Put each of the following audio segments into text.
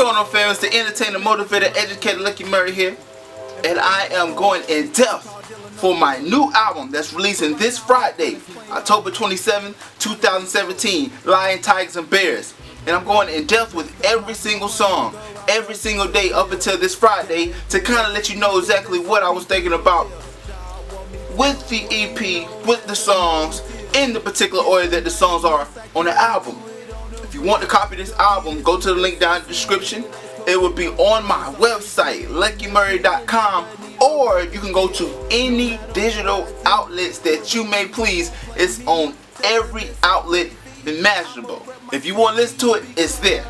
going on, fam? It's the entertainer, motivator, educator, Lucky Murray here. And I am going in depth for my new album that's releasing this Friday, October 27, 2017, Lion, Tigers, and Bears. And I'm going in depth with every single song, every single day up until this Friday to kind of let you know exactly what I was thinking about with the EP, with the songs, in the particular order that the songs are on the album. If you want to copy this album, go to the link down in the description. It will be on my website, luckymurray.com, or you can go to any digital outlets that you may please. It's on every outlet imaginable. If you want to listen to it, it's there.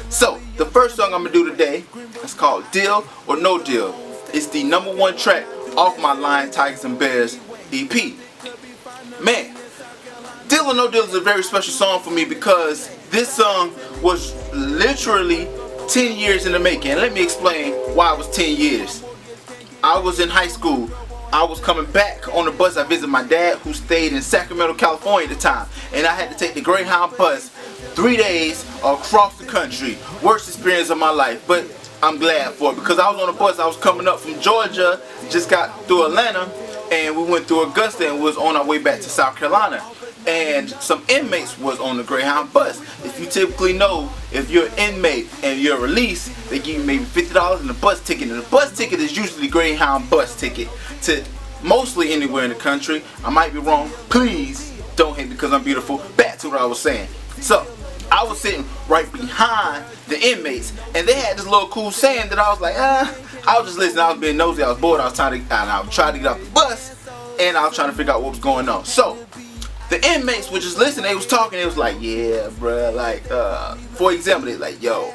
So, the first song I'm going to do today is called Deal or No Deal. It's the #1 track off my Lion, Tigers, and Bears EP. Man, Deal or No Deal is a very special song for me because this song was literally 10 years in the making. And let me explain why it was 10 years. I was in high school. I was coming back on the bus. I visited my dad, who stayed in Sacramento, California at the time. And I had to take the Greyhound bus 3 days across the country. Worst experience of my life, but I'm glad for it because I was on the bus. I was coming up from Georgia, just got through Atlanta, and we went through Augusta and was on our way back to South Carolina. And some inmates was on the Greyhound bus. If you typically know, if you're an inmate and you're released, they give you maybe $50 in the bus ticket. And the bus ticket is usually Greyhound bus ticket to mostly anywhere in the country. I might be wrong. Please don't hate me because I'm beautiful. Back to what I was saying. So, I was sitting right behind the inmates, and they had this little cool saying that I was like, I was just listening. I was being nosy. I was bored. I was trying to get off the bus, and I was trying to figure out what was going on. So, the inmates were just listening. They was talking. They was like, yeah, bruh. Like, for example, they like, yo,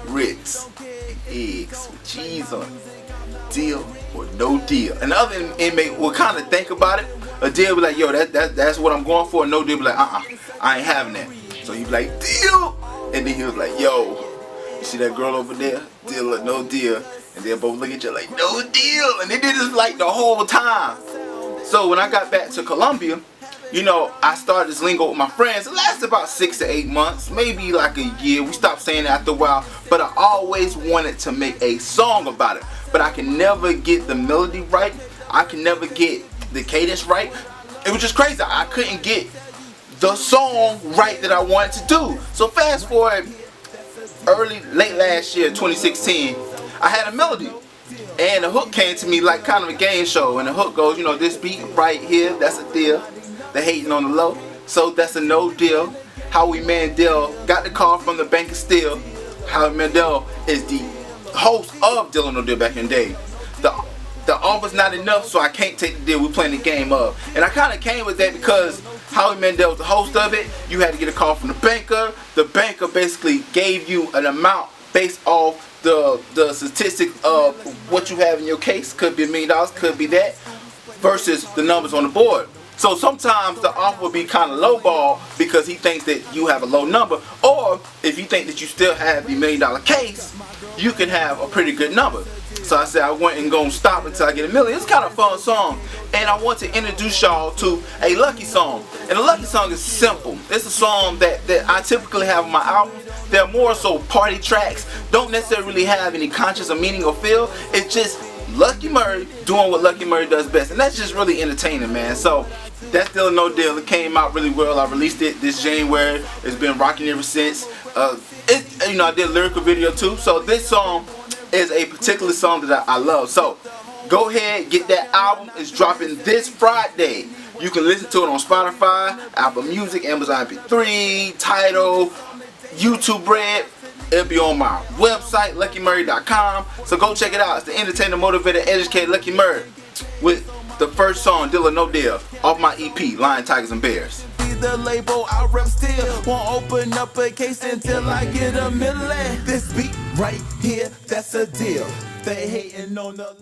Ritz, eggs with cheese on it. Deal or no deal. And the other inmate would kind of think about it. A deal be like, yo, that's what I'm going for. No deal be like, I ain't having that. So he be like, deal. And then he was like, yo, you see that girl over there? Deal or no deal. And they both look at each other like, no deal. And they did this like the whole time. So when I got back to Columbia, you know, I started this lingo with my friends. It lasted about 6 to 8 months, maybe like a year. We stopped saying it after a while, but I always wanted to make a song about it. But I can never get the melody right. I can never get the cadence right. It was just crazy. I couldn't get the song right that I wanted to do. So fast forward late last year, 2016, I had a melody. And the hook came to me like kind of a game show. And the hook goes, you know, this beat right here, that's a deal. The hating on the low, so that's a no deal. Howie Mandel got the call from the Bank of Steel. Howie Mandel is the host of Deal or No Deal back in the day. The offer's not enough, so I can't take the deal. We're playing the game of. And I kind of came with that because Howie Mandel was the host of it. You had to get a call from the banker. The banker basically gave you an amount based off the statistics of what you have in your case. Could be $1 million, could be that, versus the numbers on the board. So sometimes the offer will be kind of lowball because he thinks that you have a low number, or if you think that you still have the $1 million case, you can have a pretty good number. So I said I went and gonna stop until I get $1 million. It's kind of a fun song, and I want to introduce y'all to a Lucky song. And the Lucky song is simple. It's a song that I typically have on my album. They're more so party tracks. Don't necessarily really have any conscious or meaning or feel. It's just Lucky Murray doing what Lucky Murray does best, and that's just really entertaining, man. So that's Deal or No Deal. It came out really well. I released it this January. It's been rocking ever since. You know, I did a lyrical video too. So this song is a particular song that I love. So go ahead, get that album. It's dropping this Friday. You can listen to it on Spotify, Apple Music, Amazon MP3, Tidal, YouTube Red. It'll be on my website, luckymurray.com. So go check it out. It's the entertainer, motivator, educator, Lucky Murray, with the first song, Deal or No Deal, off my EP, Lion, Tigers, and Bears. The label I rep still won't open up a case until I get $1 million. This beat right here, that's a deal. They hating on the